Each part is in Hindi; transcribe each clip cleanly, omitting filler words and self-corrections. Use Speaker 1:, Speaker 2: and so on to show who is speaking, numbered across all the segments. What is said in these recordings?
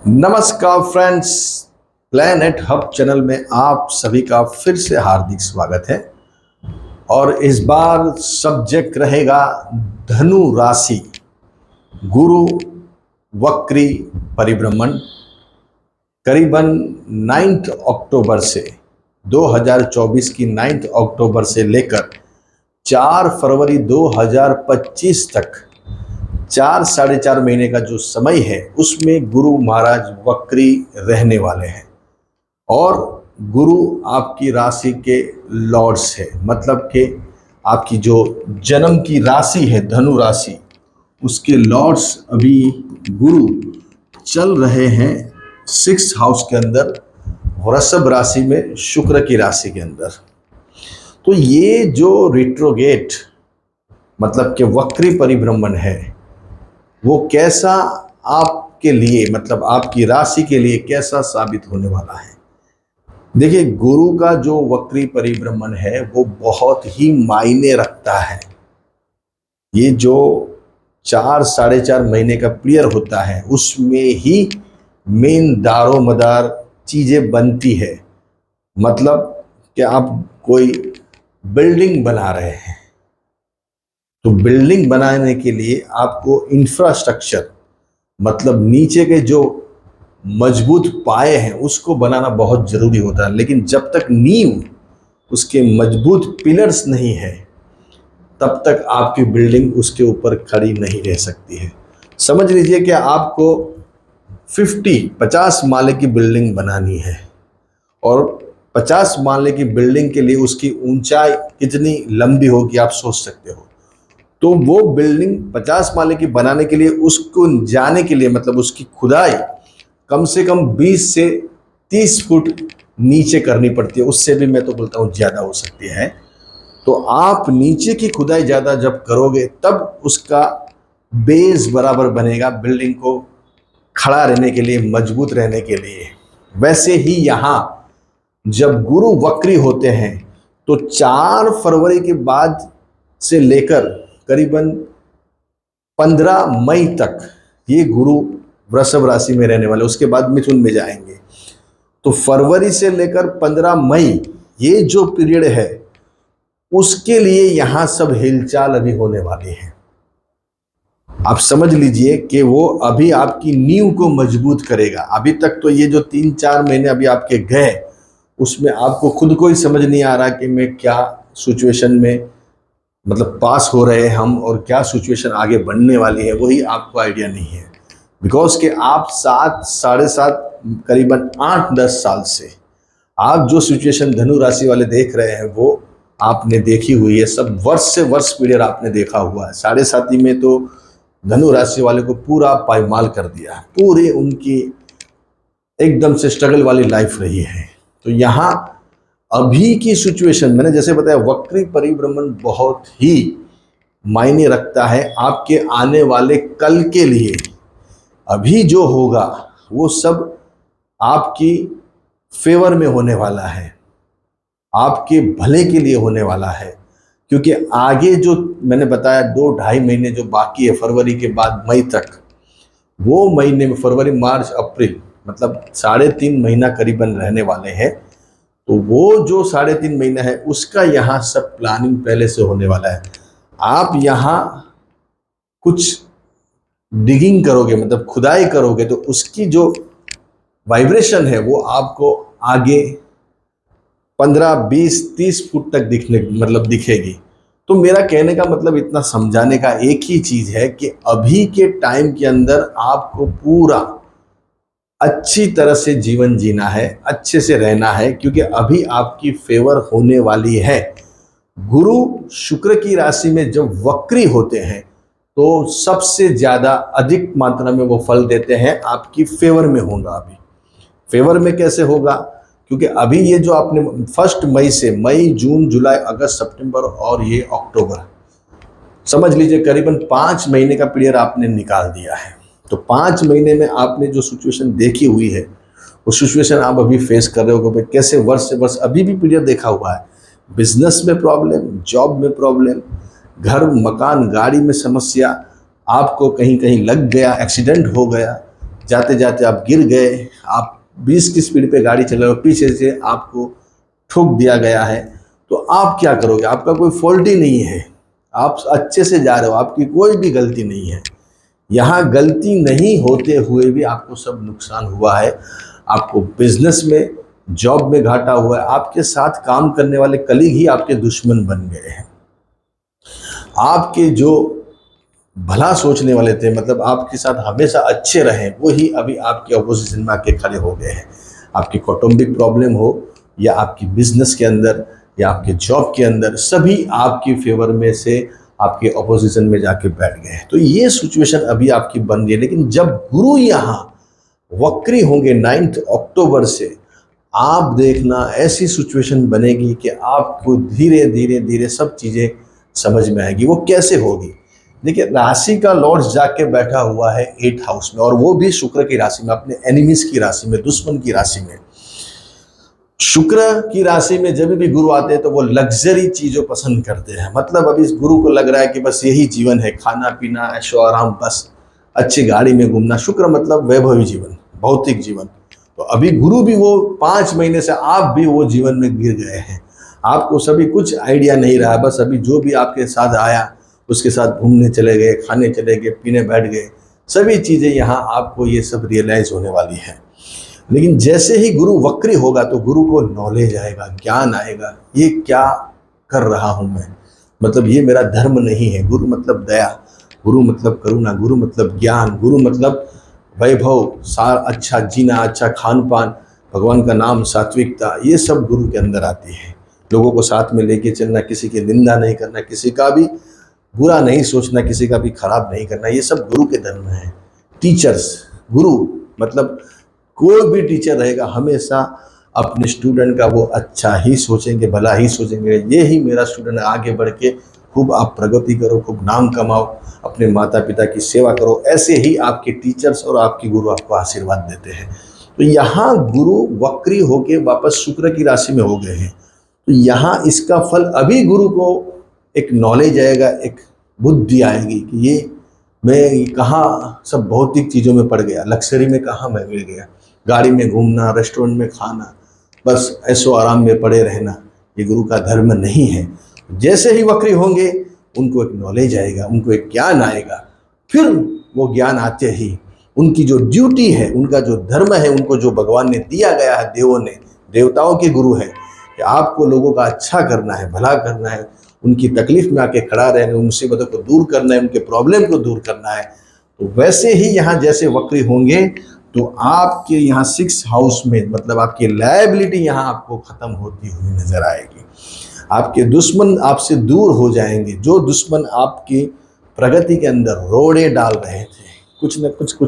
Speaker 1: नमस्कार फ्रेंड्स, प्लैनेट हब चैनल में आप सभी का फिर से हार्दिक स्वागत है। और इस बार सब्जेक्ट रहेगा धनु राशि, गुरु वक्री परिभ्रमण करीबन 9 अक्टूबर से 2024 की 9 अक्टूबर से लेकर 4 फरवरी 2025 तक 4-4.5 महीने का जो समय है उसमें गुरु महाराज वक्री रहने वाले हैं। और गुरु आपकी राशि के लॉर्ड्स है, मतलब कि आपकी जो जन्म की राशि है धनु राशि, उसके लॉर्ड्स अभी गुरु चल रहे हैं 6th हाउस के अंदर, वृषभ राशि में, शुक्र की राशि के अंदर। तो ये जो रिट्रोगेट मतलब कि वक्री परिभ्रमण है वो कैसा आपके लिए, मतलब आपकी राशि के लिए कैसा साबित होने वाला है। देखिए, गुरु का जो वक्री परिभ्रमण है वो बहुत ही मायने रखता है। ये जो 4-4.5 महीने का पीरियड होता है उसमें ही मेन दारो मदार चीज़ें बनती है। मतलब कि आप कोई बिल्डिंग बना रहे हैं तो बिल्डिंग बनाने के लिए आपको इंफ्रास्ट्रक्चर, मतलब नीचे के जो मजबूत पाए हैं उसको बनाना बहुत ज़रूरी होता है। लेकिन जब तक नींव, उसके मजबूत पिलर्स नहीं है, तब तक आपकी बिल्डिंग उसके ऊपर खड़ी नहीं रह सकती है। समझ लीजिए कि आपको 50 माले की बिल्डिंग बनानी है और 50 माले की बिल्डिंग के लिए उसकी ऊंचाई कितनी लंबी होगी आप सोच सकते हो। तो वो बिल्डिंग 50 माले की बनाने के लिए उसको जाने के लिए, मतलब उसकी खुदाई कम से कम 20 से 30 फुट नीचे करनी पड़ती है। उससे भी मैं तो बोलता हूँ ज़्यादा हो सकती है। तो आप नीचे की खुदाई ज़्यादा जब करोगे तब उसका बेस बराबर बनेगा, बिल्डिंग को खड़ा रहने के लिए, मजबूत रहने के लिए। वैसे ही यहाँ जब गुरु वक्री होते हैं तो 4 फरवरी के बाद से लेकर करीबन 15 मई तक ये गुरु वृषभ राशि में रहने वाले, उसके बाद मिथुन में जाएंगे। तो फरवरी से लेकर 15 मई ये जो पीरियड है उसके लिए यहाँ सब हिलचाल अभी होने वाली है। आप समझ लीजिए कि वो अभी आपकी नींव को मजबूत करेगा। अभी तक तो ये जो 3-4 महीने अभी आपके गए उसमें आपको खुद को ही समझ नहीं आ रहा कि मैं क्या सिचुएशन में, मतलब पास हो रहे हैं हम, और क्या सिचुएशन आगे बढ़ने वाली है वही आपको आइडिया नहीं है। बिकॉज कि आप 7-7.5 करीबन 8-10 साल से आप जो सिचुएशन धनु राशि वाले देख रहे हैं वो आपने देखी हुई है। सब वर्ष से वर्ष पीरियड आपने देखा हुआ है। 7.5 में तो धनु राशि वाले को पूरा पायमाल कर दिया, पूरी उनकी एकदम से स्ट्रगल वाली लाइफ रही है। तो यहाँ अभी की सिचुएशन, मैंने जैसे बताया, वक्री परिभ्रमण बहुत ही मायने रखता है आपके आने वाले कल के लिए। अभी जो होगा वो सब आपकी फेवर में होने वाला है, आपके भले के लिए होने वाला है। क्योंकि आगे जो मैंने बताया 2-2.5 महीने जो बाकी है फरवरी के बाद मई तक, वो महीने में फरवरी, मार्च, अप्रैल, मतलब 3.5 महीना करीबन रहने वाले हैं। तो वो जो 3.5 महीना है उसका यहाँ सब प्लानिंग पहले से होने वाला है। आप यहाँ कुछ डिगिंग करोगे, मतलब खुदाई करोगे, तो उसकी जो वाइब्रेशन है वो आपको आगे 15, 20, 30 फुट तक दिखेगी। तो मेरा कहने का मतलब, इतना समझाने का एक ही चीज़ है कि अभी के टाइम के अंदर आपको पूरा अच्छी तरह से जीवन जीना है, अच्छे से रहना है, क्योंकि अभी आपकी फेवर होने वाली है। गुरु शुक्र की राशि में जब वक्री होते हैं तो सबसे ज़्यादा अधिक मात्रा में वो फल देते हैं, आपकी फेवर में होगा। अभी फेवर में कैसे होगा? क्योंकि अभी ये जो आपने 1 मई से, मई, जून, जुलाई, अगस्त, सितंबर और ये अक्टूबर, समझ लीजिए करीबन 5 महीने का पीरियड आपने निकाल दिया है। तो 5 महीने में आपने जो सिचुएशन देखी हुई है वो सिचुएशन आप अभी फेस कर रहे हो कि कैसे वर्ष से वर्ष अभी भी पीरियड देखा हुआ है। बिजनेस में प्रॉब्लम, जॉब में प्रॉब्लम, घर, मकान, गाड़ी में समस्या, आपको कहीं कहीं लग गया, एक्सीडेंट हो गया, जाते जाते आप गिर गए, आप 20 की स्पीड पे गाड़ी चला रहे हो, पीछे से आपको ठोक दिया गया है, तो आप क्या करोगे? आपका कोई फॉल्ट ही नहीं है, आप अच्छे से जा रहे हो, आपकी कोई भी गलती नहीं है। यहाँ गलती नहीं होते हुए भी आपको सब नुकसान हुआ है। आपको बिजनेस में, जॉब में घाटा हुआ है, आपके साथ काम करने वाले कलीग ही आपके दुश्मन बन गए हैं। आपके जो भला सोचने वाले थे, मतलब आपके साथ हमेशा अच्छे रहे, वही अभी आपके अपोजिशन में आके खड़े हो गए हैं। आपकी कौटुंबिक प्रॉब्लम हो या आपकी बिजनेस के अंदर या आपके जॉब के अंदर, सभी आपकी फेवर में से आपके अपोजिशन में जाके बैठ गए हैं। तो ये सिचुएशन अभी आपकी बन रही है। लेकिन जब गुरु यहाँ वक्री होंगे 9 अक्टूबर से, आप देखना ऐसी सिचुएशन बनेगी कि आपको धीरे धीरे धीरे सब चीज़ें समझ में आएगी। वो कैसे होगी? देखिए, राशि का लॉर्ड जाके बैठा हुआ है 8th हाउस में, और वो भी शुक्र की राशि में, अपने एनिमीज की राशि में, दुश्मन की राशि में। शुक्र की राशि में जब भी गुरु आते हैं तो वो लग्जरी चीजों पसंद करते हैं। मतलब अभी इस गुरु को लग रहा है कि बस यही जीवन है, खाना पीना, ऐशो आराम, बस अच्छी गाड़ी में घूमना। शुक्र मतलब वैभवी जीवन, भौतिक जीवन। तो अभी गुरु भी वो 5 महीने से आप भी वो जीवन में गिर गए हैं। आपको सभी कुछ आइडिया नहीं रहा, बस अभी जो भी आपके साथ आया उसके साथ घूमने चले गए, खाने चले गए, पीने बैठ गए, सभी चीज़ें यहाँ आपको ये सब रियलाइज होने वाली है। लेकिन जैसे ही गुरु वक्री होगा तो गुरु को नॉलेज आएगा, ज्ञान आएगा, ये क्या कर रहा हूँ मैं, मतलब ये मेरा धर्म नहीं है। गुरु मतलब दया, गुरु मतलब करुणा, गुरु मतलब ज्ञान, गुरु मतलब वैभव, सार, अच्छा जीना, अच्छा खान पान, भगवान का नाम, सात्विकता, ये सब गुरु के अंदर आती है। लोगों को साथ में लेके चलना, किसी की निंदा नहीं करना, किसी का भी बुरा नहीं सोचना, किसी का भी खराब नहीं करना, ये सब गुरु के धर्म है। टीचर्स, गुरु मतलब कोई भी टीचर रहेगा हमेशा अपने स्टूडेंट का वो अच्छा ही सोचेंगे, भला ही सोचेंगे। ये ही मेरा स्टूडेंट आगे बढ़ के खूब आप प्रगति करो, खूब नाम कमाओ, अपने माता पिता की सेवा करो। ऐसे ही आपके टीचर्स और आपके गुरु आपको आशीर्वाद देते हैं। तो यहाँ गुरु वक्री होके वापस शुक्र की राशि में हो गए हैं। तो यहाँ इसका फल, अभी गुरु को एक नॉलेज आएगा, एक बुद्धि आएगी कि ये मैं कहाँ सब भौतिक चीज़ों में पड़ गया, लग्जरी में कहाँ मैं मिल गया, गाड़ी में घूमना, रेस्टोरेंट में खाना, बस ऐशो आराम में पड़े रहना, ये गुरु का धर्म नहीं है। जैसे ही वक्री होंगे उनको एक नॉलेज आएगा, उनको एक ज्ञान आएगा। फिर वो ज्ञान आते ही उनकी जो ड्यूटी है, उनका जो धर्म है, उनको जो भगवान ने दिया गया है, देवों ने, देवताओं के गुरु है कि आपको लोगों का अच्छा करना है, भला करना है, उनकी तकलीफ में आके खड़ा रहना है, उन मुसीबतों को दूर करना है, उनके प्रॉब्लम को दूर करना है। तो वैसे ही यहाँ जैसे वक्री होंगे तो आपके यहाँ 6th हाउस में, मतलब आपकी लायबिलिटी यहाँ आपको खत्म होती हुई नजर आएगी। आपके दुश्मन आपसे दूर हो जाएंगे। जो दुश्मन आपकी प्रगति के अंदर रोड़े डाल रहे थे, कुछ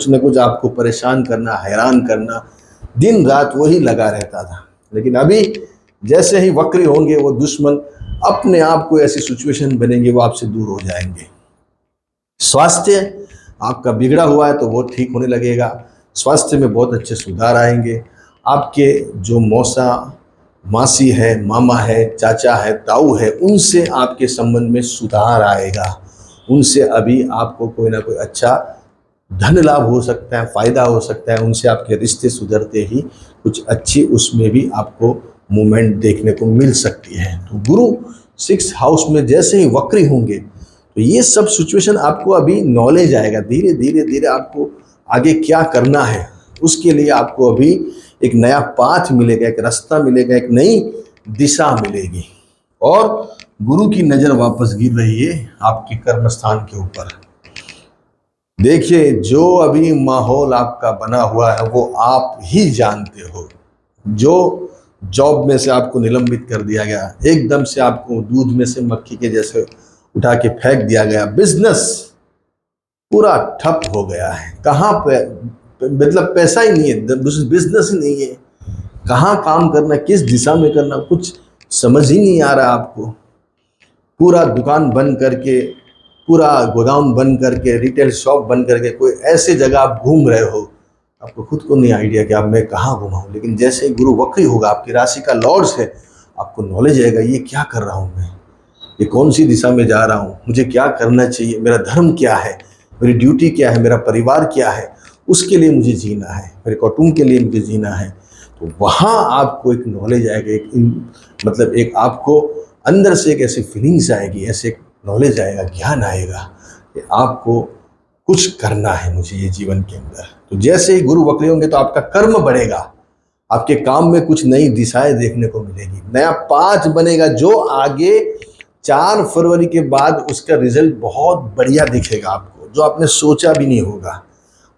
Speaker 1: न कुछ आपको परेशान करना, हैरान करना, दिन रात वही लगा रहता था, लेकिन अभी जैसे ही वक्री होंगे वो दुश्मन अपने आप को ऐसी सिचुएशन बनेंगे, वो आपसे दूर हो जाएंगे। स्वास्थ्य आपका बिगड़ा हुआ है तो वो ठीक होने लगेगा, स्वास्थ्य में बहुत अच्छे सुधार आएंगे। आपके जो मौसा मासी है, मामा है, चाचा है, ताऊ है, उनसे आपके संबंध में सुधार आएगा। उनसे अभी आपको कोई ना कोई अच्छा धन लाभ हो सकता है, फायदा हो सकता है। उनसे आपके रिश्ते सुधरते ही कुछ अच्छी उसमें भी आपको मूवमेंट देखने को मिल सकती है। तो गुरु 6th हाउस में जैसे ही वक्री होंगे तो ये सब सिचुएशन आपको अभी नॉलेज आएगा। धीरे धीरे धीरे आपको आगे क्या करना है, उसके लिए आपको अभी एक नया पाथ मिलेगा, एक रास्ता मिलेगा, एक नई दिशा मिलेगी। और गुरु की नजर वापस गिर रही है आपके कर्म स्थान के ऊपर। देखिए, जो अभी माहौल आपका बना हुआ है वो आप ही जानते हो। जो जॉब में से आपको निलंबित कर दिया गया, एकदम से आपको दूध में से मक्खी के जैसे उठा के फेंक दिया गया, बिजनेस पूरा ठप हो गया है। कहाँ पे, मतलब पैसा ही नहीं है, बिजनेस ही नहीं है, कहाँ काम करना, किस दिशा में करना, कुछ समझ ही नहीं आ रहा आपको। पूरा दुकान बंद करके, पूरा गोदाम बंद करके, रिटेल शॉप बंद करके कोई ऐसे जगह आप घूम रहे हो, आपको खुद को नहीं आइडिया कि अब मैं कहाँ घुमाऊँ। लेकिन जैसे ही गुरु वक्री होगा, आपकी राशि का लॉर्ड्स है, आपको नॉलेज आएगा, ये क्या कर रहा हूँ मैं, ये कौन सी दिशा में जा रहा हूँ, मुझे क्या करना चाहिए, मेरा धर्म क्या है, मेरी ड्यूटी क्या है, मेरा परिवार क्या है। उसके लिए मुझे जीना है, मेरे कुटुंब के लिए मुझे जीना है। तो वहाँ आपको एक नॉलेज आएगा, मतलब एक आपको अंदर से एक ऐसी फीलिंग्स आएगी, ऐसे एक नॉलेज आएगा, ज्ञान आएगा कि आपको कुछ करना है मुझे ये जीवन के अंदर। तो जैसे ही गुरु वक्री होंगे तो आपका कर्म बढ़ेगा, आपके काम में कुछ नई दिशाएं देखने को मिलेगी, नया पाथ बनेगा जो आगे 4 फरवरी के बाद उसका रिजल्ट बहुत बढ़िया दिखेगा आपको, जो आपने सोचा भी नहीं होगा।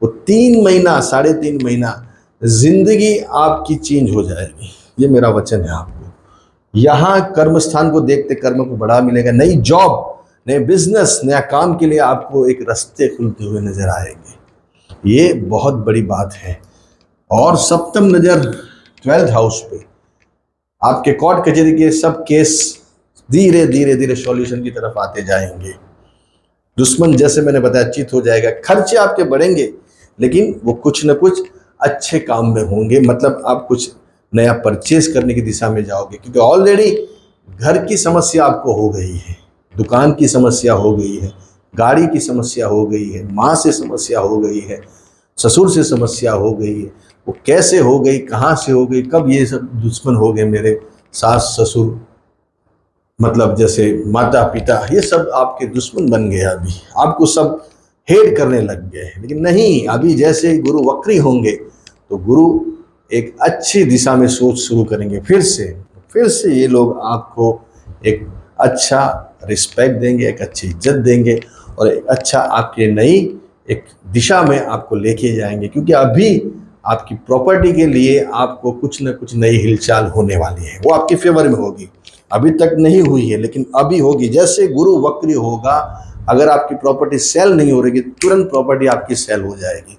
Speaker 1: वो 3 महीना 3.5 महीना जिंदगी आपकी चेंज हो जाएगी, ये मेरा वचन है आपको। यहाँ कर्म स्थान को देखते कर्म को बढ़ा मिलेगा, नई जॉब, नए बिजनेस, नया काम के लिए आपको एक रास्ते खुलते हुए नजर आएंगे। ये बहुत बड़ी बात है। और सप्तम नजर 12th हाउस पे, आपके कोर्ट कचहरी के सब केस धीरे धीरे धीरे सॉल्यूशन की तरफ आते जाएंगे। दुश्मन जैसे मैंने बताया चित हो जाएगा, खर्चे आपके बढ़ेंगे लेकिन वो कुछ न कुछ अच्छे काम में होंगे, मतलब आप कुछ नया परचेज करने की दिशा में जाओगे, क्योंकि ऑलरेडी घर की समस्या आपको हो गई है, दुकान की समस्या हो गई है, गाड़ी की समस्या हो गई है, माँ से समस्या हो गई है, ससुर से समस्या हो गई है। वो कैसे हो गई, कहाँ से हो गई, कब ये सब दुश्मन हो गए, मेरे सास ससुर, मतलब जैसे माता पिता, ये सब आपके दुश्मन बन गए, अभी आपको सब हेट करने लग गए हैं। लेकिन नहीं, अभी जैसे गुरु वक्री होंगे तो गुरु एक अच्छी दिशा में सोच शुरू करेंगे, फिर से ये लोग आपको एक अच्छा रिस्पेक्ट देंगे, एक अच्छी इज्जत देंगे और एक अच्छा आपके नई एक दिशा में आपको लेके जाएंगे। क्योंकि अभी आपकी प्रॉपर्टी के लिए आपको कुछ न कुछ नई हिलचाल होने वाली है, वो आपके फेवर में होगी। अभी तक नहीं हुई है लेकिन अभी होगी। जैसे गुरु वक्री होगा, अगर आपकी प्रॉपर्टी सेल नहीं हो रही, तुरंत प्रॉपर्टी आपकी सेल हो जाएगी,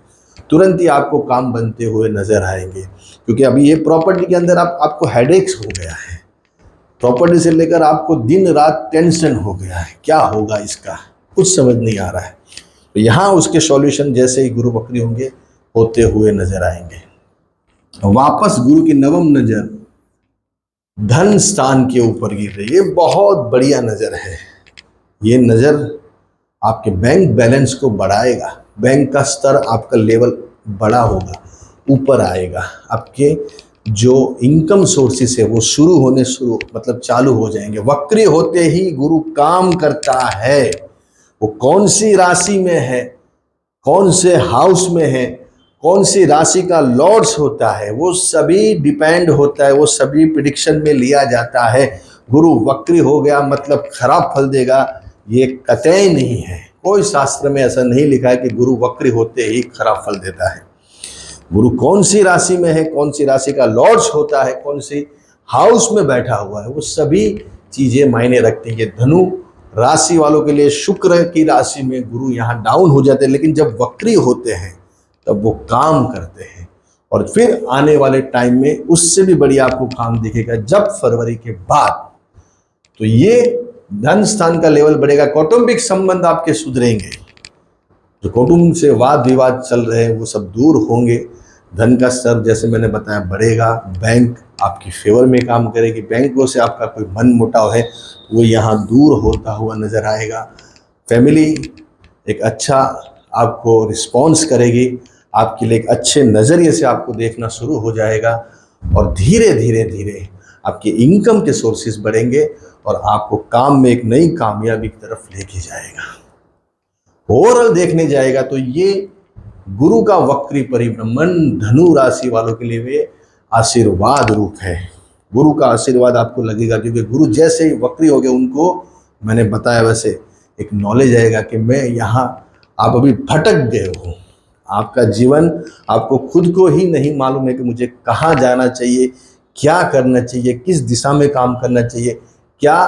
Speaker 1: तुरंत ही आपको काम बनते हुए नजर आएंगे। क्योंकि अभी ये प्रॉपर्टी के अंदर आपको हेडेक्स हो गया है, प्रॉपर्टी से लेकर आपको दिन रात टेंशन हो गया है, क्या होगा इसका कुछ समझ नहीं आ रहा है। तो यहाँ उसके सॉल्यूशन जैसे ही गुरु वक्री होंगे होते हुए नजर आएंगे। वापस गुरु की नवम नजर धन स्थान के ऊपर गिर रही है, ये बहुत बढ़िया नजर है। ये नजर आपके बैंक बैलेंस को बढ़ाएगा, बैंक का स्तर आपका लेवल बड़ा होगा, ऊपर आएगा, आपके जो इनकम सोर्सेस है वो मतलब चालू हो जाएंगे। वक्री होते ही गुरु काम करता है, वो कौन सी राशि में है, कौन से हाउस में है, कौन सी राशि का लॉर्ड्स होता है, वो सभी डिपेंड होता है, वो सभी प्रिडिक्शन में लिया जाता है। गुरु वक्री हो गया मतलब खराब फल देगा, ये कतई नहीं है। कोई शास्त्र में ऐसा नहीं लिखा है कि गुरु वक्री होते ही खराब फल देता है। गुरु कौन सी राशि में है, कौन सी राशि का लॉर्ड्स होता है, कौन सी हाउस में बैठा हुआ है, वो सभी चीजें मायने रखती हैं। धनु राशि वालों के लिए शुक्र की राशि में गुरु यहाँ डाउन हो जाते हैं, लेकिन जब वक्री होते हैं तब वो काम करते हैं और फिर आने वाले टाइम में उससे भी बढ़िया आपको काम दिखेगा जब फरवरी के बाद। तो ये धन स्थान का लेवल बढ़ेगा, कौटुंबिक संबंध आपके सुधरेंगे, जो कुटुंब से वाद विवाद चल रहे हैं वो सब दूर होंगे, धन का स्तर जैसे मैंने बताया बढ़ेगा, बैंक आपकी फेवर में काम करेगी, बैंकों से आपका कोई मन मुटाव है वो यहाँ दूर होता हुआ नजर आएगा। फैमिली एक अच्छा आपको रिस्पॉन्स करेगी, आपके लिए एक अच्छे नज़रिए से आपको देखना शुरू हो जाएगा और धीरे धीरे धीरे आपके इनकम के सोर्सेज बढ़ेंगे और आपको काम में एक नई कामयाबी की तरफ लेके जाएगा। ओवरऑल देखने जाएगा तो ये गुरु का वक्री परिभ्रमण धनु राशि वालों के लिए वे आशीर्वाद रूप है। गुरु का आशीर्वाद आपको लगेगा, क्योंकि गुरु जैसे ही वक्री हो गए उनको मैंने बताया वैसे एक नॉलेज आएगा कि मैं यहाँ, आप अभी भटक गए हो, आपका जीवन आपको खुद को ही नहीं मालूम है कि मुझे कहाँ जाना चाहिए, क्या करना चाहिए, किस दिशा में काम करना चाहिए, क्या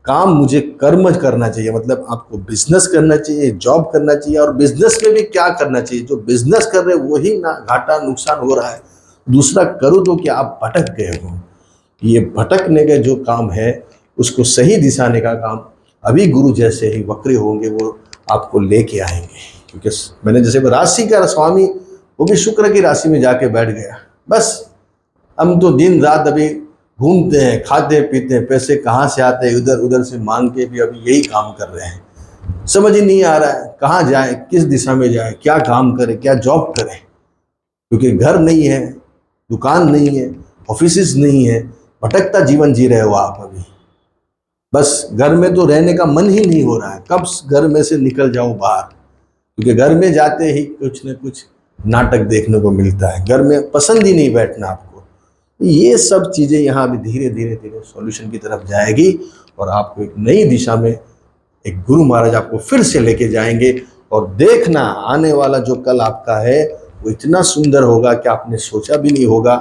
Speaker 1: काम मुझे कर्म करना चाहिए, मतलब आपको बिजनेस करना चाहिए, जॉब करना चाहिए और बिजनेस में भी क्या करना चाहिए। जो बिजनेस कर रहे वही ना घाटा नुकसान हो रहा है, दूसरा करो तो क्या आप भटक गए हो। ये भटकने का जो काम है उसको सही दिशाने का काम अभी गुरु जैसे ही वक्री होंगे वो आपको लेके आएंगे। क्योंकि मैंने जैसे राशि का स्वामी वो भी शुक्र की राशि में जाके बैठ गया, बस हम तो दिन रात अभी घूमते हैं, खाते पीते हैं, पैसे कहाँ से आते हैं इधर उधर से मांग के भी अभी यही काम कर रहे हैं। समझ ही नहीं आ रहा है कहाँ जाए, किस दिशा में जाए, क्या काम करे, क्या जॉब करे, क्योंकि घर नहीं है, दुकान नहीं है, ऑफिस नहीं है, भटकता जीवन जी रहे हो आप अभी। बस घर में तो रहने का मन ही नहीं हो रहा है, कब घर में से निकल जाऊं बाहर, क्योंकि घर में जाते ही कुछ न कुछ नाटक देखने को मिलता है, घर में पसंद ही नहीं बैठना आपको। ये सब चीज़ें यहाँ अभी धीरे धीरे धीरे सॉल्यूशन की तरफ जाएगी और आपको एक नई दिशा में एक गुरु महाराज आपको फिर से लेके जाएंगे। और देखना आने वाला जो कल आपका है वो इतना सुंदर होगा कि आपने सोचा भी नहीं होगा।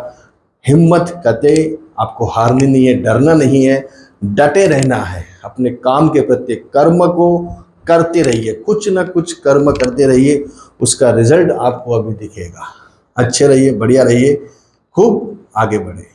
Speaker 1: हिम्मत कते आपको हारनी नहीं है, डरना नहीं है, डटे रहना है अपने काम के प्रति, कर्म को करते रहिए, कुछ ना कुछ कर्म करते रहिए, उसका रिजल्ट आपको अभी दिखेगा। अच्छे रहिए, बढ़िया रहिए, खूब आगे बढ़े।